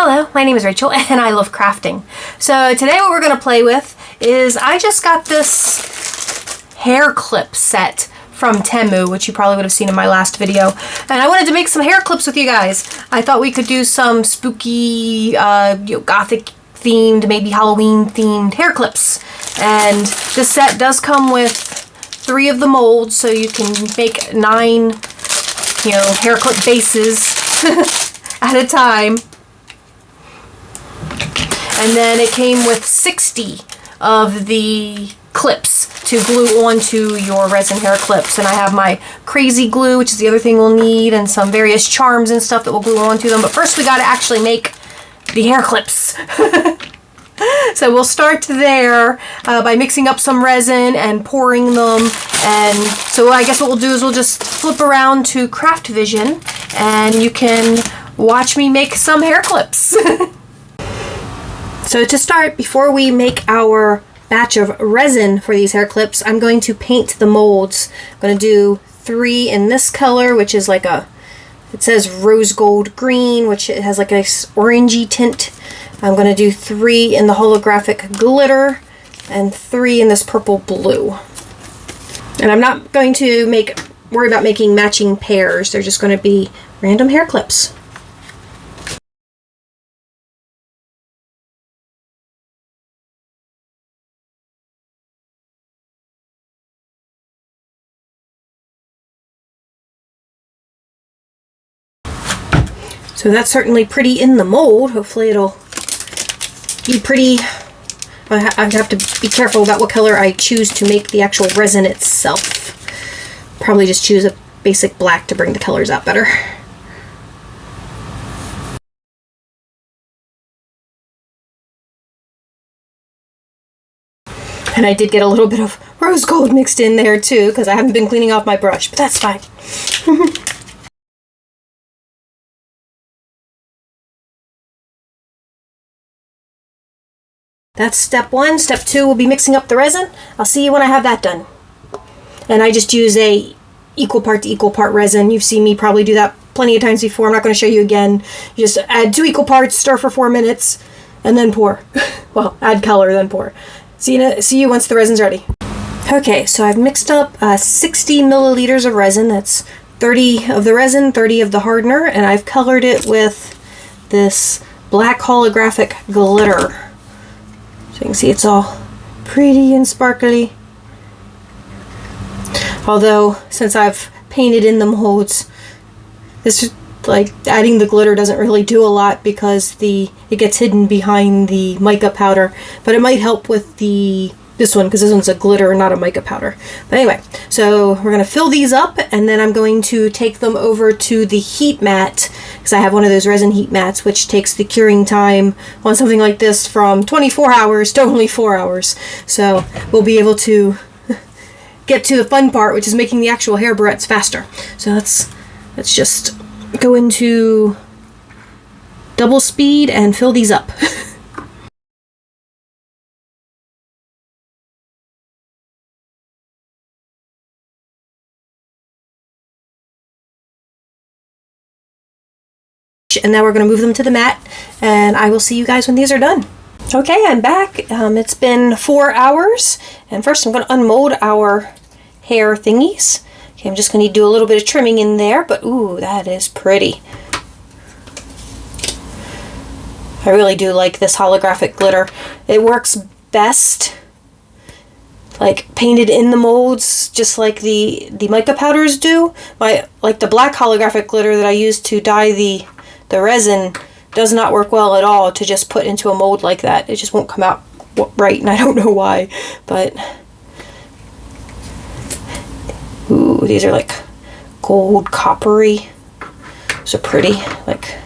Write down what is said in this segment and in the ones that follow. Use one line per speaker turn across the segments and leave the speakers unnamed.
Hello, my name is Rachel and I love crafting. So today what we're going to play with is I just got this hair clip set from TEMU, which you probably would have seen in my last video. And I wanted to make some hair clips with you guys. I thought we could do some spooky, gothic themed, maybe Halloween themed hair clips. And this set does come with 3 of the molds, so you can make 9, hair clip bases at a time. And then it came with 60 of the clips to glue onto your resin hair clips. And I have my crazy glue, which is the other thing we'll need, and some various charms and stuff that we'll glue onto them. But first we got to actually make the hair clips. So we'll start there by mixing up some resin and pouring them. And so I guess what we'll do is we'll just flip around to Craft Vision and you can watch me make some hair clips. So to start, before we make our batch of resin for these hair clips, I'm going to paint the molds. I'm going to do 3 in this color, which is like it says rose gold green, which it has like a orangey tint. I'm going to do 3 in the holographic glitter and 3 in this purple blue. And I'm not going to worry about making matching pairs. They're just going to be random hair clips. So that's certainly pretty in the mold. Hopefully it'll be pretty. I have to be careful about what color I choose to make the actual resin itself. Probably just choose a basic black to bring the colors out better. And I did get a little bit of rose gold mixed in there too, because I haven't been cleaning off my brush, but that's fine. That's step 1. Step 2 will be mixing up the resin. I'll see you when I have that done. And I just use a equal part to equal part resin. You've seen me probably do that plenty of times before. I'm not going to show you again. You just add 2 equal parts, stir for 4 minutes, and then pour. Well, add color, then pour. See you once the resin's ready. Okay, so I've mixed up 60 milliliters of resin. That's 30 of the resin, 30 of the hardener, and I've colored it with this black holographic glitter. So you can see it's all pretty and sparkly. Although, since I've painted in the molds, this like adding the glitter doesn't really do a lot because it gets hidden behind the mica powder. But it might help with this one because this one's a glitter, not a mica powder. But anyway, so we're going to fill these up and then I'm going to take them over to the heat mat because I have one of those resin heat mats which takes the curing time on something like this from 24 hours to only 4 hours. So we'll be able to get to the fun part, which is making the actual hair barrettes faster. So let's just go into double speed and fill these up. And now we're going to move them to the mat and I will see you guys when these are done. Okay, I'm back. It's been 4 hours and first I'm going to unmold our hair thingies. Okay, I'm just going to do a little bit of trimming in there, but ooh, that is pretty. I really do like this holographic glitter. It works best like painted in the molds, just like the mica powders do. Like the black holographic glitter that I use to dye the resin does not work well at all to just put into a mold like that. It just won't come out right, and I don't know why, but ooh, these are like gold coppery. So pretty, like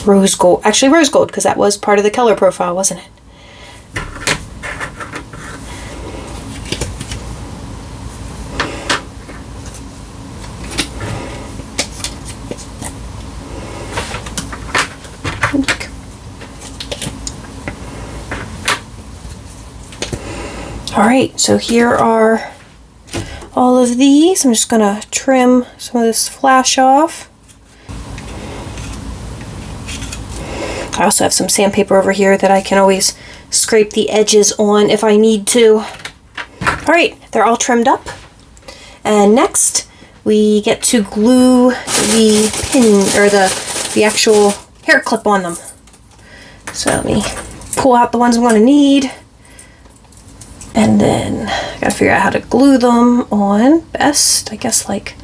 rose gold. Actually rose gold, because that was part of the color profile, wasn't it? Alright, so here are all of these. I'm just going to trim some of this flash off. I also have some sandpaper over here that I can always scrape the edges on if I need to. All right, they're all trimmed up. And next, we get to glue the pin, or the actual hair clip on them. So let me pull out the ones I'm going to need. And then I gotta figure out how to glue them on best. I guess like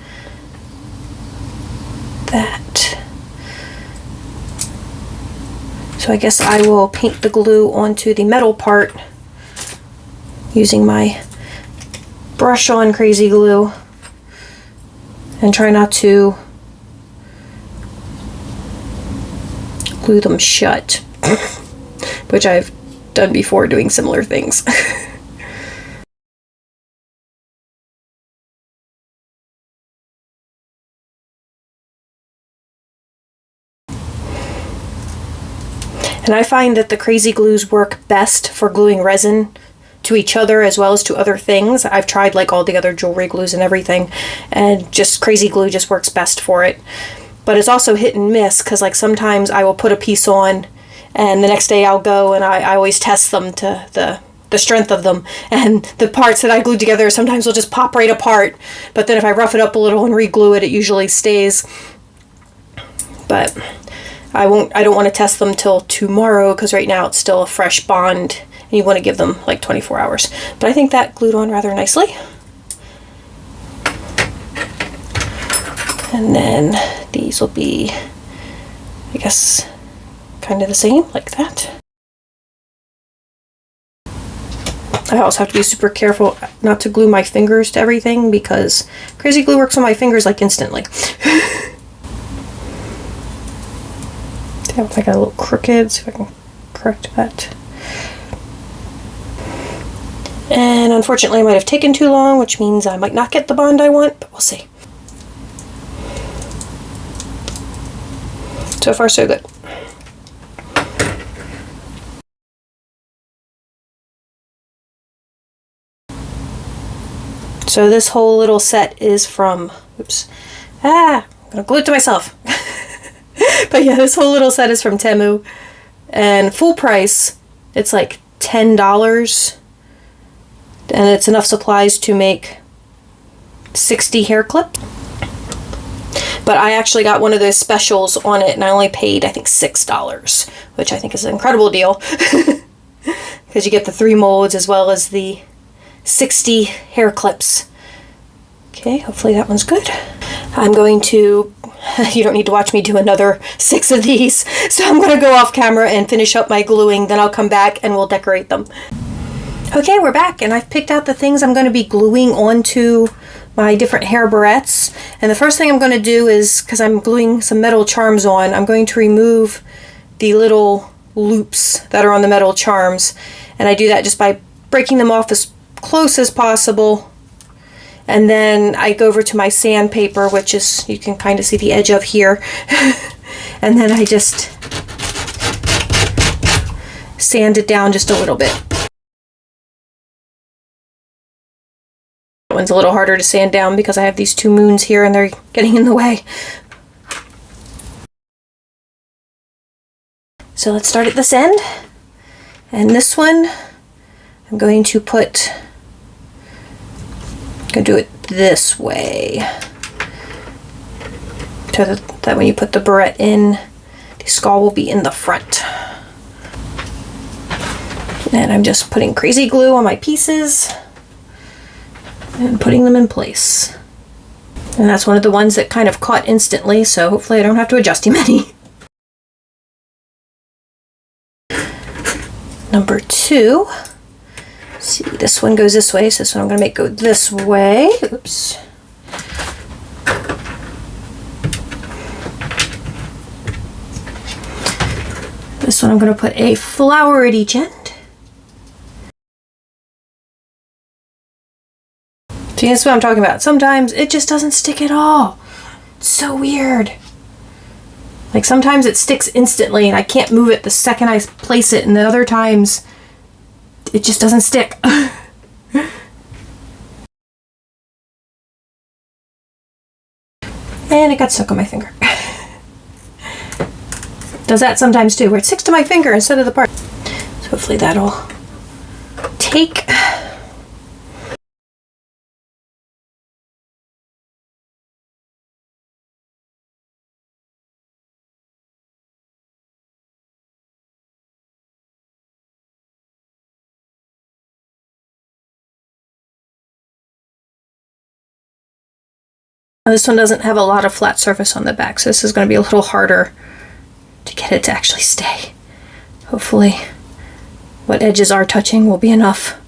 that. So I guess I will paint the glue onto the metal part using my brush on crazy glue, and try not to glue them shut, which I've done before doing similar things. And I find that the crazy glues work best for gluing resin to each other as well as to other things. I've tried like all the other jewelry glues and everything, and just crazy glue just works best for it. But it's also hit and miss, because like sometimes I will put a piece on and the next day I'll go and I always test them to the strength of them, and the parts that I glued together sometimes will just pop right apart, but then if I rough it up a little and re-glue it, it usually stays. But I don't want to test them till tomorrow, because right now it's still a fresh bond and you want to give them like 24 hours. But I think that glued on rather nicely. And then these will be, I guess, kind of the same, like that. I also have to be super careful not to glue my fingers to everything, because crazy glue works on my fingers like instantly. I got a little crooked, see if I can correct that. And unfortunately I might have taken too long, which means I might not get the bond I want, but we'll see. So far so good. So this whole little set is from, I'm gonna glue it to myself. But yeah, this whole little set is from TEMU, and full price, it's like $10, and it's enough supplies to make 60 hair clips. But I actually got one of those specials on it, and I only paid, I think, $6, which I think is an incredible deal, because you get the 3 molds as well as the 60 hair clips. Okay, hopefully that one's good. I'm going to, you don't need to watch me do another 6 of these, so I'm going to go off camera and finish up my gluing, then I'll come back and we'll decorate them. Okay, we're back, and I've picked out the things I'm going to be gluing onto my different hair barrettes. And the first thing I'm going to do is, because I'm gluing some metal charms on, I'm going to remove the little loops that are on the metal charms, and I do that just by breaking them off as close as possible. And then I go over to my sandpaper, which is, you can kind of see the edge of here. And then I just sand it down just a little bit. That one's a little harder to sand down because I have these 2 moons here and they're getting in the way. So let's start at this end. And this one, I'm going to put, do it this way, so that when you put the barrette in, the skull will be in the front. And I'm just putting crazy glue on my pieces and putting them in place. And that's one of the ones that kind of caught instantly, so hopefully I don't have to adjust too many. Number 2. See, this one goes this way, so this one I'm going to make go this way. Oops. This one I'm going to put a flower at each end. See, that's what I'm talking about. Sometimes it just doesn't stick at all. It's so weird. Like sometimes it sticks instantly and I can't move it the second I place it, and then other times it just doesn't stick. And it got stuck on my finger. Does that sometimes too, where it sticks to my finger instead of the part. So hopefully that'll take. This one doesn't have a lot of flat surface on the back, so this is going to be a little harder to get it to actually stay. Hopefully what edges are touching will be enough.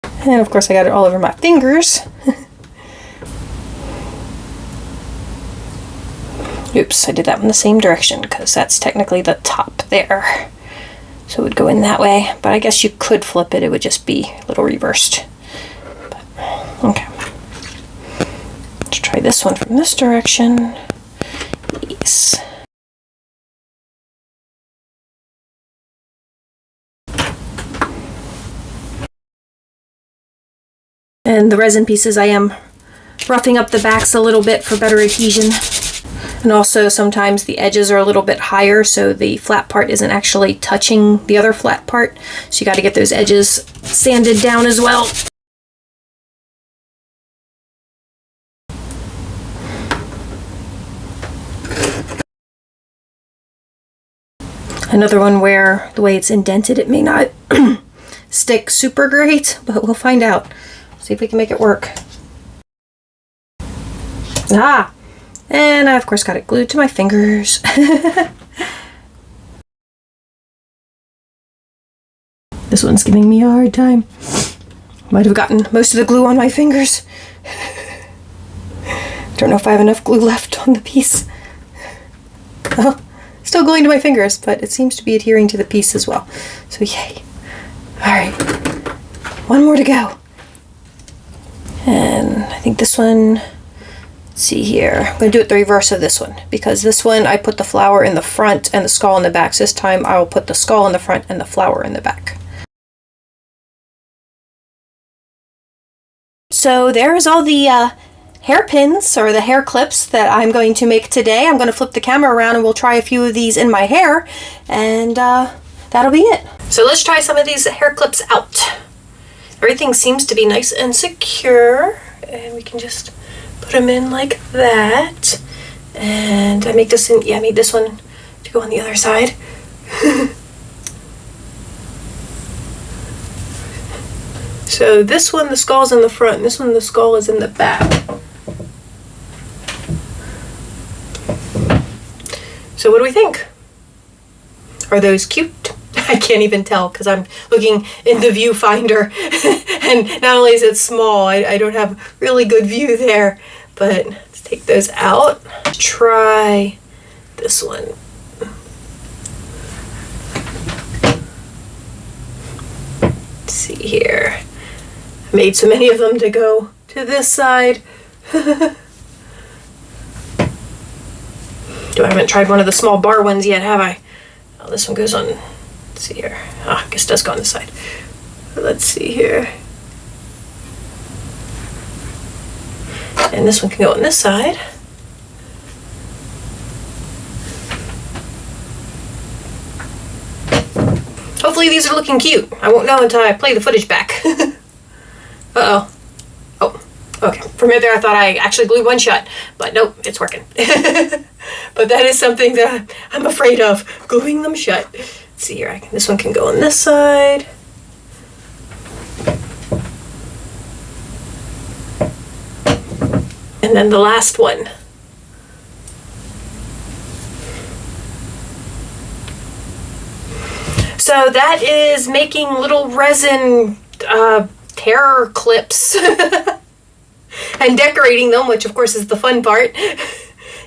And of course I got it all over my fingers. Oops, I did that in the same direction because that's technically the top there. So it would go in that way, but I guess you could flip it, it would just be a little reversed. But, okay. Let's try this one from this direction. Yes. And the resin pieces, I am roughing up the backs a little bit for better adhesion. And also sometimes the edges are a little bit higher, so the flat part isn't actually touching the other flat part. So you got to get those edges sanded down as well. Another one where the way it's indented, it may not stick super great, but we'll find out. See if we can make it work. Ah! And I, of course, got it glued to my fingers. This one's giving me a hard time. Might have gotten most of the glue on my fingers. Don't know if I have enough glue left on the piece. Oh. Still gluing to my fingers, but it seems to be adhering to the piece as well. So yay. Alright. One more to go. And I think this one, let's see here. I'm going to do it the reverse of this one, because this one I put the flower in the front and the skull in the back. So this time I will put the skull in the front and the flower in the back. So there's all the hairpins or the hair clips that I'm going to make today. I'm going to flip the camera around and we'll try a few of these in my hair, and that'll be it. So let's try some of these hair clips out. Everything seems to be nice and secure, and we can just put them in like that. And I make this in, yeah, I made this one to go on the other side. So this one, the skull's in the front, and this one, the skull is in the back. So what do we think? Are those cute? I can't even tell because I'm looking in the viewfinder and not only is it small, I don't have really good view there, but let's take those out. Try this one. Let's see here. I made so many of them to go to this side. I haven't tried one of the small bar ones yet, have I? Oh, this one goes on, let's see here. Ah, I guess it does go on this side. Let's see here. And this one can go on this side. Hopefully these are looking cute. I won't know until I play the footage back. Uh-oh. Oh, okay. For a minute there I thought I actually glued one shut, but nope, it's working. But that is something that I'm afraid of, gluing them shut. Let's see here, this one can go on this side. And then the last one. So that is making little resin hair clips and decorating them, which of course is the fun part.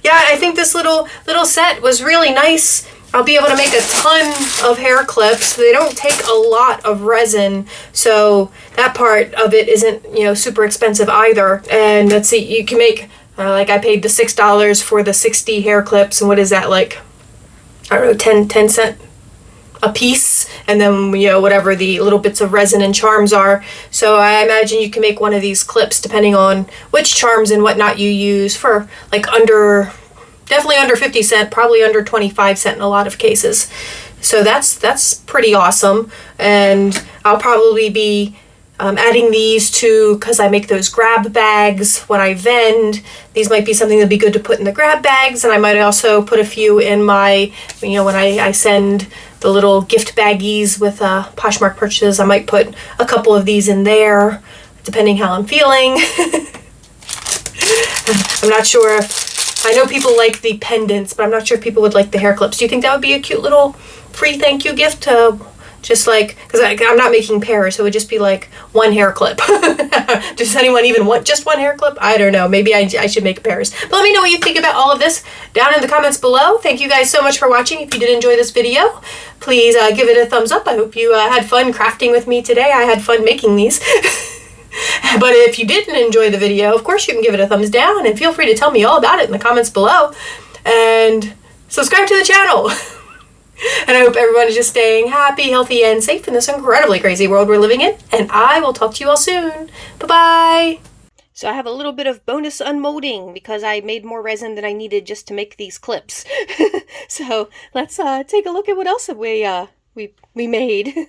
Yeah, I think this little set was really nice. I'll be able to make a ton of hair clips. They don't take a lot of resin, so that part of it isn't, you know, super expensive either. And let's see, you can make, like I paid the $6 for the 60 hair clips, and what is that, like, I don't know, 10 cent a piece, and then, you know, whatever the little bits of resin and charms are. So I imagine you can make one of these clips depending on which charms and whatnot you use for like under definitely under 50 cent, probably under 25 cent in a lot of cases. So that's pretty awesome. And I'll probably be adding these to, because I make those grab bags when I vend. These might be something that'd be good to put in the grab bags, and I might also put a few in my, when I send the little gift baggies with Poshmark purchases, I might put a couple of these in there, depending how I'm feeling. I'm not sure if, I know people like the pendants, but I'm not sure if people would like the hair clips. Do you think that would be a cute little free thank you gift to, just like, because I'm not making pairs, so it would just be like one hair clip. Does anyone even want just one hair clip? I don't know. Maybe I should make pairs. But let me know what you think about all of this down in the comments below. Thank you guys so much for watching. If you did enjoy this video, please give it a thumbs up. I hope you had fun crafting with me today. I had fun making these. But if you didn't enjoy the video, of course you can give it a thumbs down, and feel free to tell me all about it in the comments below. And subscribe to the channel. And I hope everyone is just staying happy, healthy, and safe in this incredibly crazy world we're living in. And I will talk to you all soon. Bye-bye. So I have a little bit of bonus unmolding because I made more resin than I needed just to make these clips. So let's take a look at what else we made.